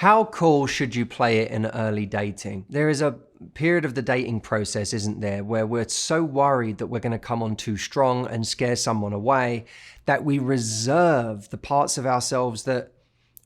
How cool should you play it in early dating? There is a period of the dating process, isn't there, where we're so worried that we're going to come on too strong and scare someone away that we reserve the parts of ourselves that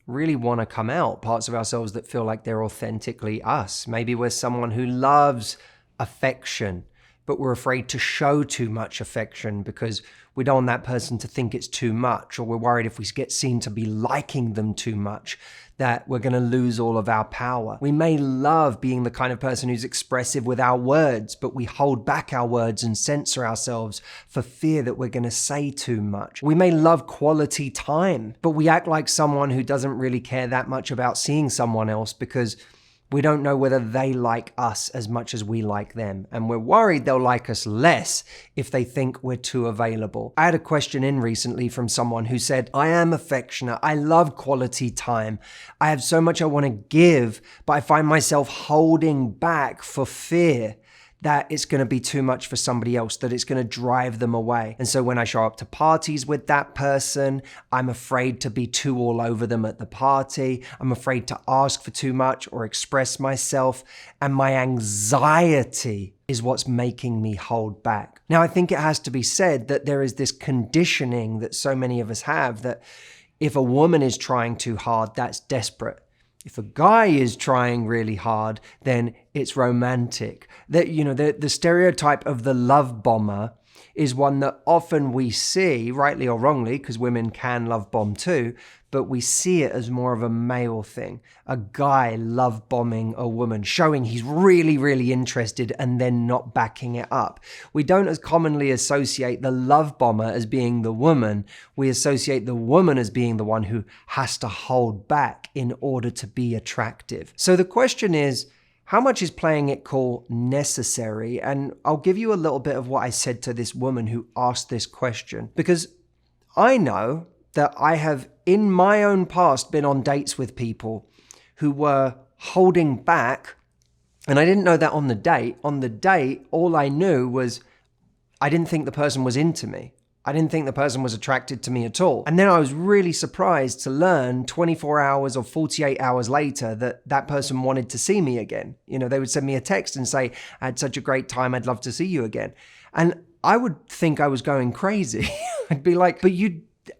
really want to come out, parts of ourselves that feel like they're authentically us. Maybe we're someone who loves affection, but we're afraid to show too much affection because we don't want that person to think it's too much, or we're worried if we get seen to be liking them too much that we're going to lose all of our power. We may love being the kind of person who's expressive with our words, but we hold back our words and censor ourselves for fear that we're going to say too much. We may love quality time, but we act like someone who doesn't really care that much about seeing someone else because we don't know whether they like us as much as we like them. And we're worried they'll like us less if they think we're too available. I had a question in recently from someone who said, I am affectionate. I love quality time. I have so much I want to give, but I find myself holding back for fear that it's going to be too much for somebody else, that it's going to drive them away. And so when I show up to parties with that person, I'm afraid to be too all over them at the party. I'm afraid to ask for too much or express myself. And my anxiety is what's making me hold back. Now, I think it has to be said that there is this conditioning that so many of us have that if a woman is trying too hard, that's desperate. If a guy is trying really hard, then it's romantic. The stereotype of the love bomber is one that often we see, rightly or wrongly, because women can love bomb too, but we see it as more of a male thing. A guy love bombing a woman, showing he's really, really interested and then not backing it up. We don't as commonly associate the love bomber as being the woman. We associate the woman as being the one who has to hold back in order to be attractive. So the question is, how much is playing it cool necessary? And I'll give you a little bit of what I said to this woman who asked this question, because I know that I have in my own past been on dates with people who were holding back. And I didn't know that on the date. On the date, all I knew was I didn't think the person was into me. I didn't think the person was attracted to me at all. And then I was really surprised to learn 24 hours or 48 hours later that that person wanted to see me again. They would send me a text and say, I had such a great time, I'd love to see you again. And I would think I was going crazy. I'd be like, but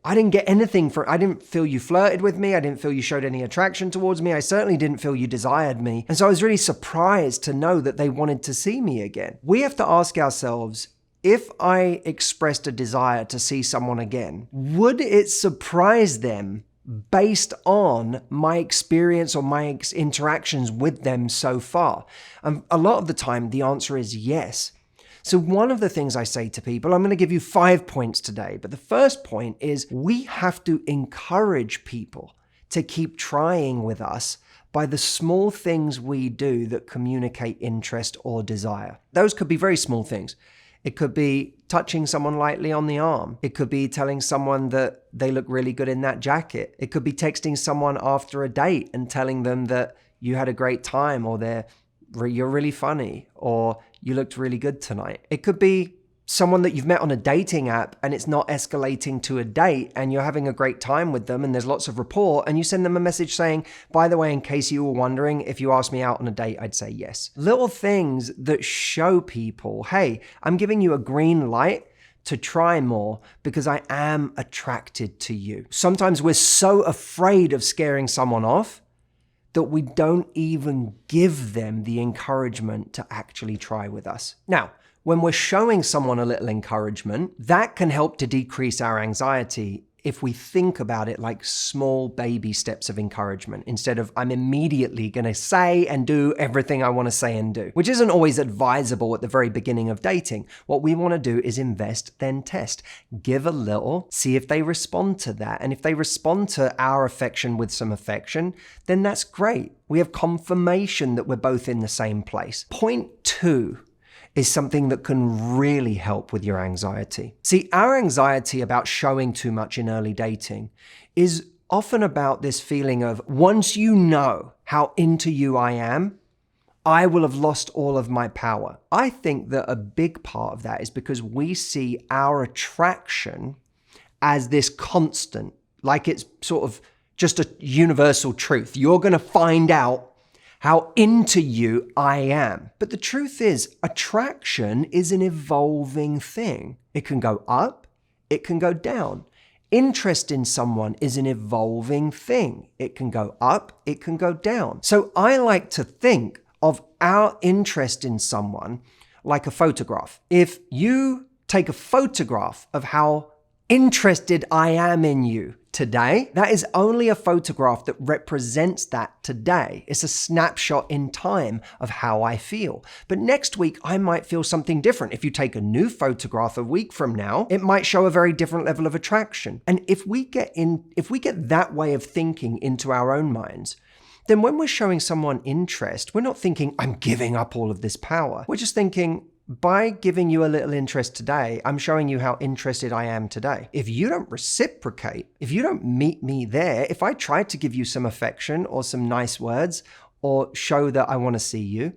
I didn't get anything I didn't feel you flirted with me. I didn't feel you showed any attraction towards me. I certainly didn't feel you desired me. And so I was really surprised to know that they wanted to see me again. We have to ask ourselves, if I expressed a desire to see someone again, would it surprise them based on my experience or my interactions with them so far? A lot of the time, the answer is yes. So one of the things I say to people, I'm going to give you 5 points today, but the first point is we have to encourage people to keep trying with us by the small things we do that communicate interest or desire. Those could be very small things. It could be touching someone lightly on the arm. It could be telling someone that they look really good in that jacket. It could be texting someone after a date and telling them that you had a great time, or you're really funny, or you looked really good tonight. It could be someone that you've met on a dating app and it's not escalating to a date and you're having a great time with them and there's lots of rapport, and you send them a message saying, by the way, in case you were wondering, if you asked me out on a date, I'd say yes. Little things that show people, hey, I'm giving you a green light to try more because I am attracted to you. Sometimes we're so afraid of scaring someone off that we don't even give them the encouragement to actually try with us. Now, when we're showing someone a little encouragement, that can help to decrease our anxiety if we think about it like small baby steps of encouragement, instead of I'm immediately going to say and do everything I want to say and do, which isn't always advisable at the very beginning of dating. What we want to do is invest, then test. Give a little, see if they respond to that. And if they respond to our affection with some affection, then that's great. We have confirmation that we're both in the same place. Point 2 is something that can really help with your anxiety. See, our anxiety about showing too much in early dating is often about this feeling of, once you know how into you I am, I will have lost all of my power. I think that a big part of that is because we see our attraction as this constant, like it's sort of just a universal truth. You're going to find out how into you I am. But the truth is, attraction is an evolving thing. It can go up, it can go down. Interest in someone is an evolving thing. It can go up, it can go down. So I like to think of our interest in someone like a photograph. If you take a photograph of how interested I am in you today, that is only a photograph that represents that today. It's a snapshot in time of how I feel. But next week, I might feel something different. If you take a new photograph a week from now, it might show a very different level of attraction. And if we get that way of thinking into our own minds, then when we're showing someone interest, we're not thinking, I'm giving up all of this power. We're just thinking, by giving you a little interest today, I'm showing you how interested I am today. If you don't reciprocate, if you don't meet me there, if I try to give you some affection or some nice words or show that I want to see you,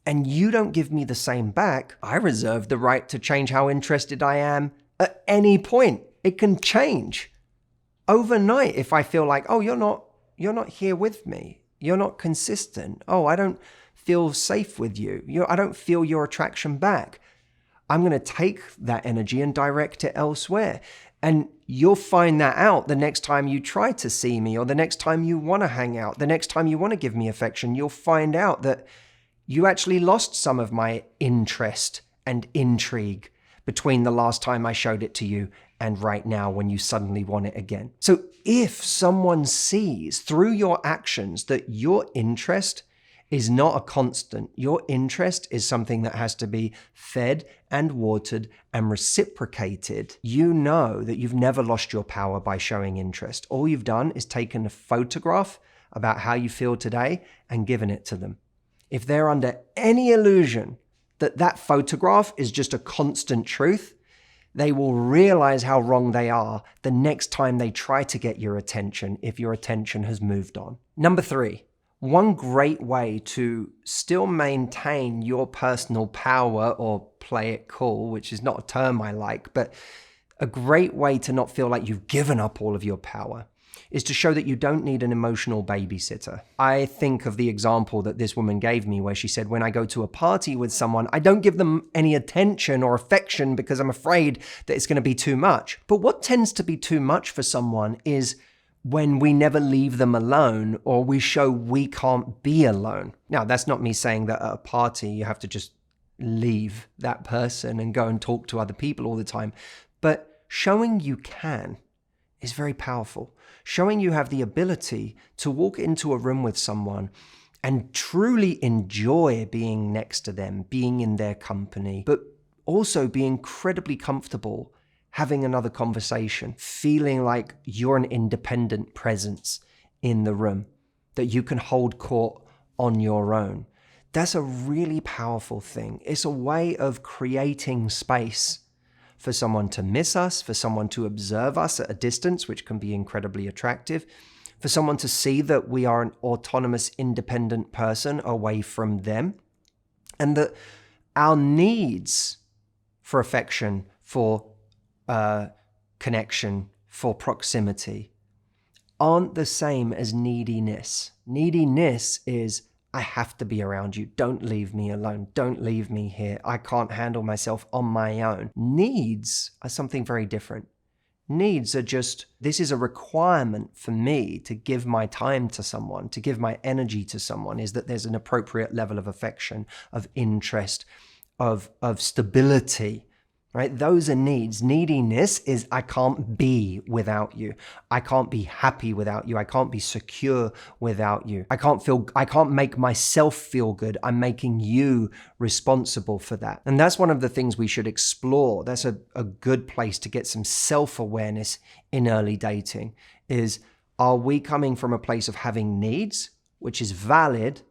and you don't give me the same back, I reserve the right to change how interested I am at any point. It can change overnight if I feel like, oh, you're not here with me. You're not consistent. Oh, I don't feel safe with you. I don't feel your attraction back. I'm going to take that energy and direct it elsewhere. And you'll find that out the next time you try to see me, or the next time you want to hang out, the next time you want to give me affection. You'll find out that you actually lost some of my interest and intrigue between the last time I showed it to you and right now when you suddenly want it again. So if someone sees through your actions that your interest is not a constant, your interest is something that has to be fed and watered and reciprocated, you know that you've never lost your power by showing interest. All you've done is taken a photograph about how you feel today and given it to them. If they're under any illusion that that photograph is just a constant truth, they will realize how wrong they are the next time they try to get your attention if your attention has moved on. Number 3, one great way to still maintain your personal power, or play it cool, which is not a term I like, but a great way to not feel like you've given up all of your power, is to show that you don't need an emotional babysitter. I think of the example that this woman gave me where she said, when I go to a party with someone, I don't give them any attention or affection because I'm afraid that it's going to be too much. But what tends to be too much for someone is when we never leave them alone, or we show we can't be alone. Now, that's not me saying that at a party you have to just leave that person and go and talk to other people all the time. But showing you can is very powerful. Showing you have the ability to walk into a room with someone and truly enjoy being next to them, being in their company, but also be incredibly comfortable having another conversation, feeling like you're an independent presence in the room, that you can hold court on your own. That's a really powerful thing. It's a way of creating space for someone to miss us, for someone to observe us at a distance, which can be incredibly attractive, for someone to see that we are an autonomous, independent person away from them, and that our needs for affection, for connection, for proximity aren't the same as neediness. Neediness is, I have to be around you. Don't leave me alone. Don't leave me here. I can't handle myself on my own. Needs are something very different. Needs are just, this is a requirement for me to give my time to someone, to give my energy to someone, is that there's an appropriate level of affection, of interest, of stability. Right? Those are needs. Neediness is, I can't be without you. I can't be happy without you. I can't be secure without you. I can't make myself feel good. I'm making you responsible for that. And that's one of the things we should explore. That's a good place to get some self-awareness in early dating, is, are we coming from a place of having needs, which is valid,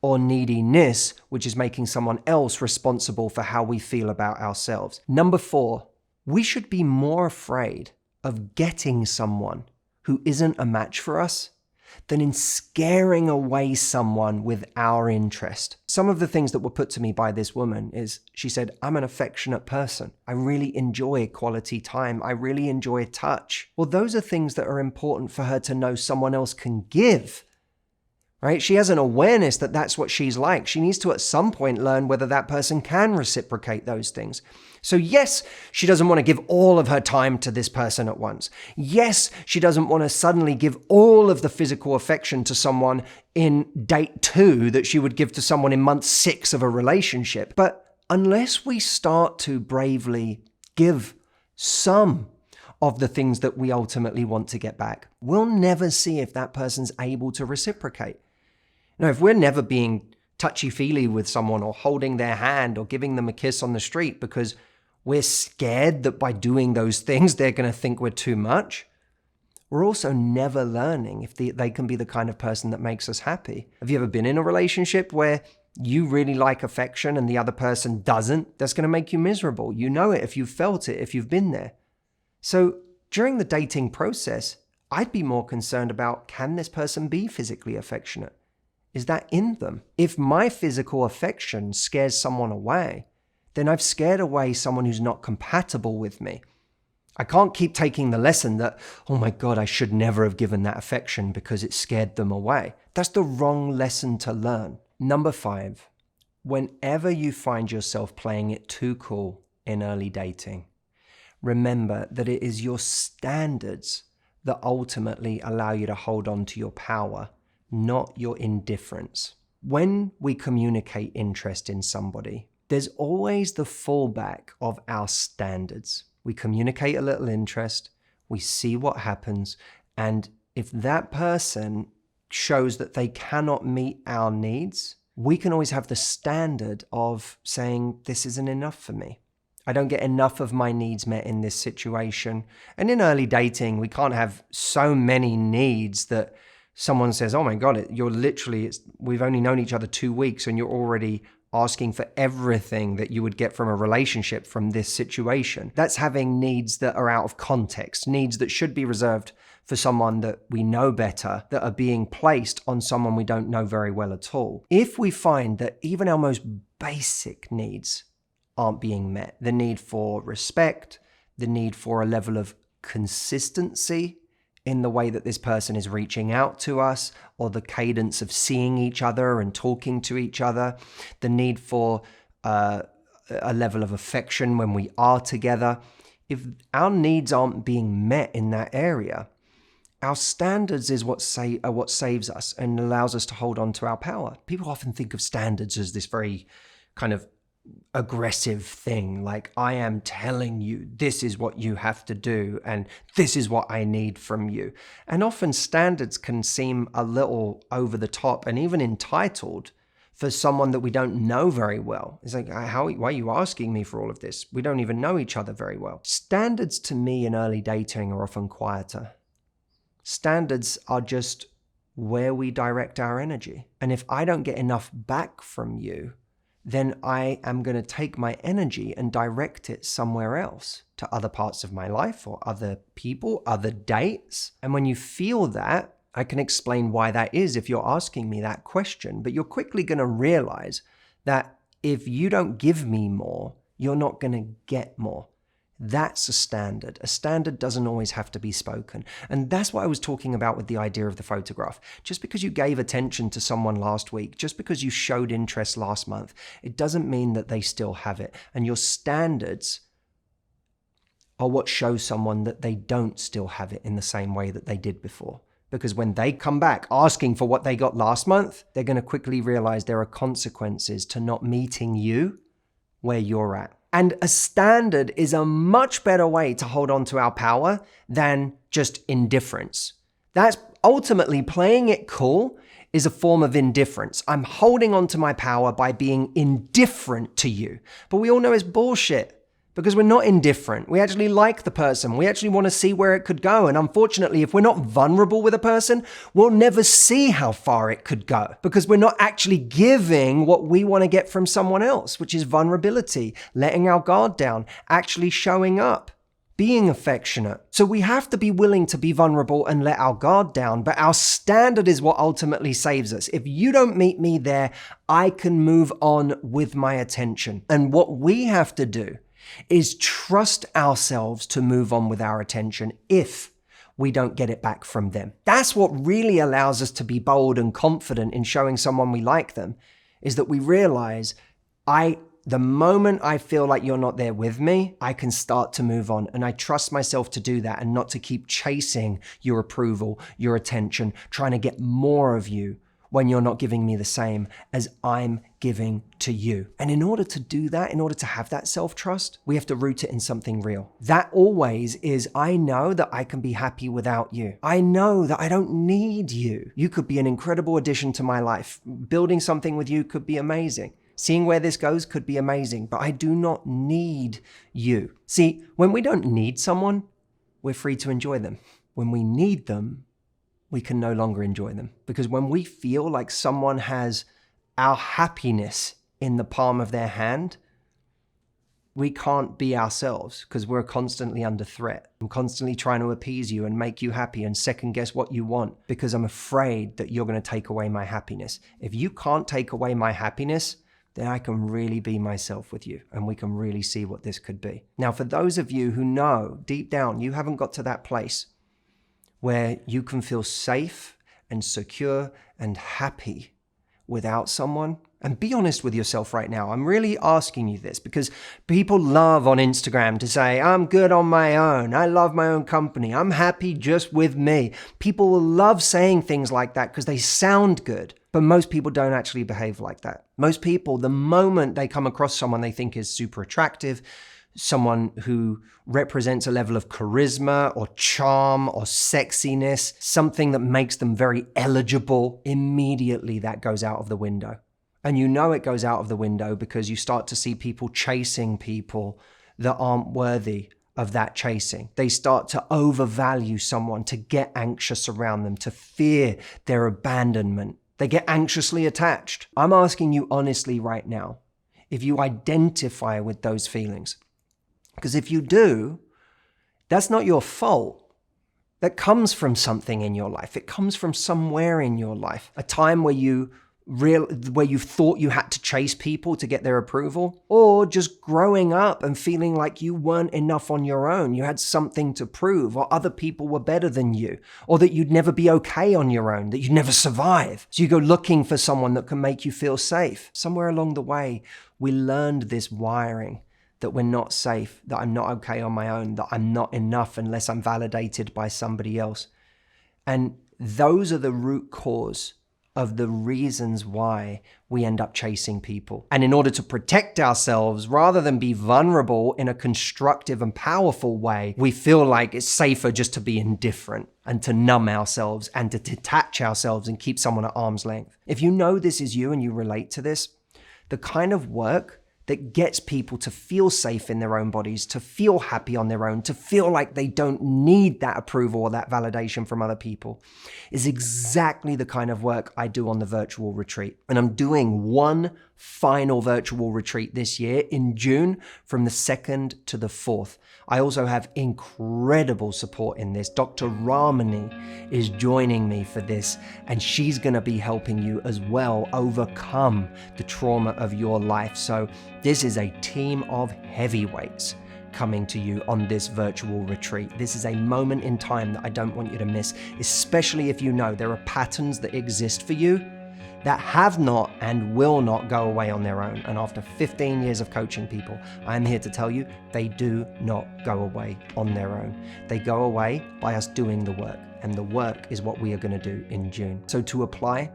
or neediness, which is making someone else responsible for how we feel about ourselves? Number 4, we should be more afraid of getting someone who isn't a match for us than in scaring away someone with our interest. Some of the things that were put to me by this woman is, she said, I'm an affectionate person. I really enjoy quality time. I really enjoy touch. Well, those are things that are important for her to know someone else can give, right? She has an awareness that that's what she's like. She needs to at some point learn whether that person can reciprocate those things. So yes, she doesn't want to give all of her time to this person at once. Yes, she doesn't want to suddenly give all of the physical affection to someone in date 2 that she would give to someone in month 6 of a relationship. But unless we start to bravely give some of the things that we ultimately want to get back, we'll never see if that person's able to reciprocate. Now, if we're never being touchy-feely with someone or holding their hand or giving them a kiss on the street because we're scared that by doing those things, they're going to think we're too much, we're also never learning if they can be the kind of person that makes us happy. Have you ever been in a relationship where you really like affection and the other person doesn't? That's going to make you miserable. You know it if you've felt it, if you've been there. So during the dating process, I'd be more concerned about, can this person be physically affectionate? Is that in them? If my physical affection scares someone away, then I've scared away someone who's not compatible with me. I can't keep taking the lesson that, oh my God, I should never have given that affection because it scared them away. That's the wrong lesson to learn. Number 5, whenever you find yourself playing it too cool in early dating, remember that it is your standards that ultimately allow you to hold on to your power, not your indifference. When we communicate interest in somebody, there's always the fallback of our standards. We communicate a little interest, we see what happens, and if that person shows that they cannot meet our needs, we can always have the standard of saying, this isn't enough for me. I don't get enough of my needs met in this situation. And in early dating, we can't have so many needs that someone says, oh my God, we've only known each other 2 weeks and you're already asking for everything that you would get from a relationship from this situation. That's having needs that are out of context, needs that should be reserved for someone that we know better, that are being placed on someone we don't know very well at all. If we find that even our most basic needs aren't being met, the need for respect, the need for a level of consistency in the way that this person is reaching out to us, or the cadence of seeing each other and talking to each other, the need for a level of affection when we are together. If our needs aren't being met in that area, our standards is what saves us and allows us to hold on to our power. People often think of standards as this very kind of aggressive thing, like I am telling you this is what you have to do and this is what I need from you. And often standards can seem a little over the top and even entitled for someone that we don't know very well. It's like, why are you asking me for all of this? We don't even know each other very well. Standards to me in early dating are often quieter. Standards are just where we direct our energy. And if I don't get enough back from you, then I am going to take my energy and direct it somewhere else, to other parts of my life or other people, other dates. And when you feel that, I can explain why that is if you're asking me that question. But you're quickly going to realize that if you don't give me more, you're not going to get more. That's a standard. A standard doesn't always have to be spoken. And that's what I was talking about with the idea of the photograph. Just because you gave attention to someone last week, just because you showed interest last month, it doesn't mean that they still have it. And your standards are what shows someone that they don't still have it in the same way that they did before. Because when they come back asking for what they got last month, they're going to quickly realize there are consequences to not meeting you where you're at. And a standard is a much better way to hold on to our power than just indifference. That's ultimately playing it cool is a form of indifference. I'm holding on to my power by being indifferent to you. But we all know it's bullshit because we're not indifferent. We actually like the person. We actually want to see where it could go. And unfortunately, if we're not vulnerable with a person, we'll never see how far it could go because we're not actually giving what we want to get from someone else, which is vulnerability, letting our guard down, actually showing up, being affectionate. So we have to be willing to be vulnerable and let our guard down, but our standard is what ultimately saves us. If you don't meet me there, I can move on with my attention. And what we have to do is trust ourselves to move on with our attention if we don't get it back from them. That's what really allows us to be bold and confident in showing someone we like them, is that we realize the moment I feel like you're not there with me, I can start to move on. And I trust myself to do that and not to keep chasing your approval, your attention, trying to get more of you when you're not giving me the same as I'm giving to you. And in order to do that, in order to have that self-trust, we have to root it in something real. That always is, I know that I can be happy without you. I know that I don't need you. You could be an incredible addition to my life. Building something with you could be amazing. Seeing where this goes could be amazing, but I do not need you. See, when we don't need someone, we're free to enjoy them. When we need them, we can no longer enjoy them. Because when we feel like someone has our happiness in the palm of their hand, we can't be ourselves because we're constantly under threat. I'm constantly trying to appease you and make you happy and second guess what you want because I'm afraid that you're going to take away my happiness. If you can't take away my happiness, then I can really be myself with you and we can really see what this could be. Now, for those of you who know deep down you haven't got to that place where you can feel safe and secure and happy without someone, and be honest with yourself right now. I'm really asking you this because people love on Instagram to say, I'm good on my own. I love my own company. I'm happy just with me. People will love saying things like that because they sound good. But most people don't actually behave like that. Most people, the moment they come across someone they think is super attractive, someone who represents a level of charisma or charm or sexiness, something that makes them very eligible, immediately that goes out of the window. And you know it goes out of the window because you start to see people chasing people that aren't worthy of that chasing. They start to overvalue someone, to get anxious around them, to fear their abandonment. They get anxiously attached. I'm asking you honestly right now, if you identify with those feelings. Because if you do, that's not your fault. That comes from something in your life. It comes from somewhere in your life. A time where you thought you had to chase people to get their approval, or just growing up and feeling like you weren't enough on your own. You had something to prove, or other people were better than you, or that you'd never be okay on your own, that you'd never survive. So you go looking for someone that can make you feel safe. Somewhere along the way, we learned this wiring that we're not safe, that I'm not okay on my own, that I'm not enough unless I'm validated by somebody else. And those are the root cause of the reasons why we end up chasing people. And in order to protect ourselves, rather than be vulnerable in a constructive and powerful way, we feel like it's safer just to be indifferent and to numb ourselves and to detach ourselves and keep someone at arm's length. If you know this is you and you relate to this, the kind of work that gets people to feel safe in their own bodies, to feel happy on their own, to feel like they don't need that approval or that validation from other people, is exactly the kind of work I do on the virtual retreat. And I'm doing one final virtual retreat this year in June from the 2nd to the 4th. I also have incredible support in this. Dr. Ramani is joining me for this, and she's going to be helping you as well overcome the trauma of your life. So this is a team of heavyweights coming to you on this virtual retreat. This is a moment in time that I don't want you to miss, especially if you know there are patterns that exist for you that have not and will not go away on their own. And after 15 years of coaching people, I'm here to tell you they do not go away on their own. They go away by us doing the work, and the work is what we are going to do in June. So to apply,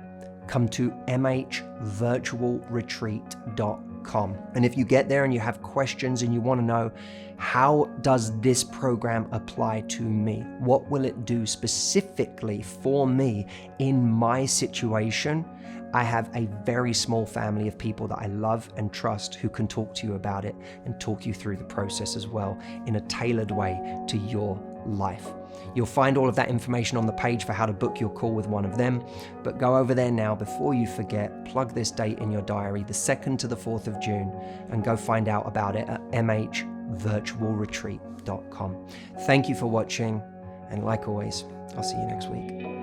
come to mhvirtualretreat.com. And if you get there and you have questions and you want to know, how does this program apply to me? What will it do specifically for me in my situation? I have a very small family of people that I love and trust who can talk to you about it and talk you through the process as well in a tailored way to your life. You'll find all of that information on the page for how to book your call with one of them, but go over there now before you forget, plug this date in your diary, the 2nd to the 4th of June, and go find out about it at mhvirtualretreat.com. virtualretreat.com. Thank you for watching, and like always, I'll see you next week.